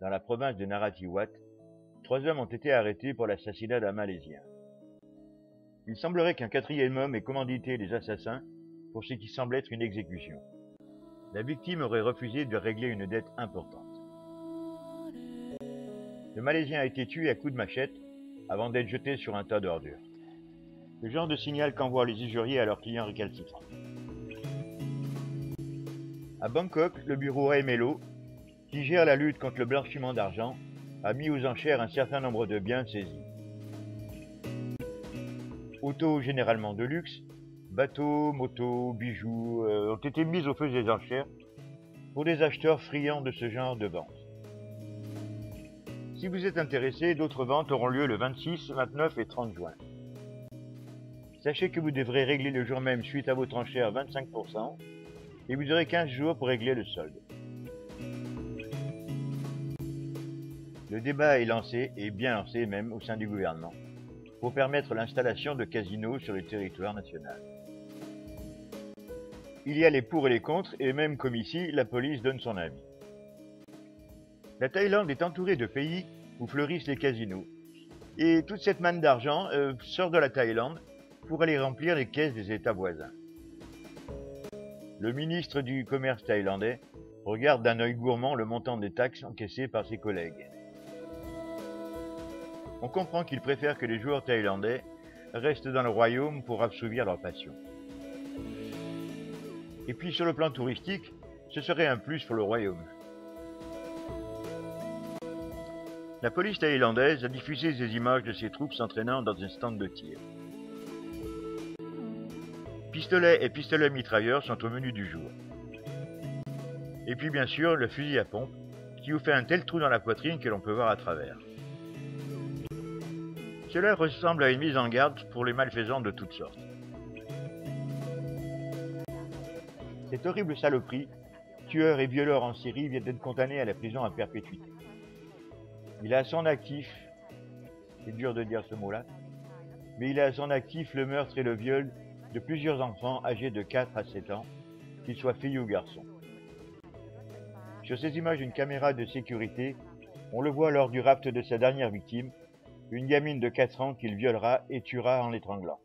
dans la province de Narathiwat, 3 hommes ont été arrêtés pour l'assassinat d'un Malaisien. Il semblerait qu'un 4e homme ait commandité les assassins pour ce qui semble être une exécution. La victime aurait refusé de régler une dette importante. Le Malaisien a été tué à coups de machette avant d'être jeté sur un tas d'ordures. Le genre de signal qu'envoient les usuriers à leurs clients récalcitrants. À Bangkok, le bureau AMLO, qui gère la lutte contre le blanchiment d'argent, a mis aux enchères un certain nombre de biens saisis. Autos généralement de luxe, bateaux, motos, bijoux ont été mis au feu des enchères pour des acheteurs friands de ce genre de vente. Si vous êtes intéressé, d'autres ventes auront lieu le 26, 29 et 30 juin. Sachez que vous devrez régler le jour même suite à votre enchère 25% et vous aurez 15 jours pour régler le solde. Le débat est lancé, et bien lancé même, au sein du gouvernement, pour permettre l'installation de casinos sur le territoire national. Il y a les pour et les contre, et même comme ici, la police donne son avis. La Thaïlande est entourée de pays où fleurissent les casinos, et toute cette manne d'argent sort de la Thaïlande pour aller remplir les caisses des États voisins. Le ministre du Commerce thaïlandais regarde d'un œil gourmand le montant des taxes encaissées par ses collègues. On comprend qu'il préfère que les joueurs thaïlandais restent dans le royaume pour assouvir leur passion. Et puis sur le plan touristique, ce serait un plus pour le royaume. La police thaïlandaise a diffusé des images de ses troupes s'entraînant dans un stand de tir. Pistolets et pistolets mitrailleurs sont au menu du jour. Et puis bien sûr le fusil à pompe qui vous fait un tel trou dans la poitrine que l'on peut voir à travers. Cela ressemble à une mise en garde pour les malfaisants de toutes sortes. Cette horrible saloperie, tueur et violeur en série, vient d'être condamné à la prison à perpétuité. Il a à son actif, c'est dur de dire ce mot-là, mais il a à son actif le meurtre et le viol de plusieurs enfants âgés de 4 à 7 ans, qu'ils soient filles ou garçons. Sur ces images d'une caméra de sécurité, on le voit lors du rapt de sa dernière victime, une gamine de 4 ans qu'il violera et tuera en l'étranglant.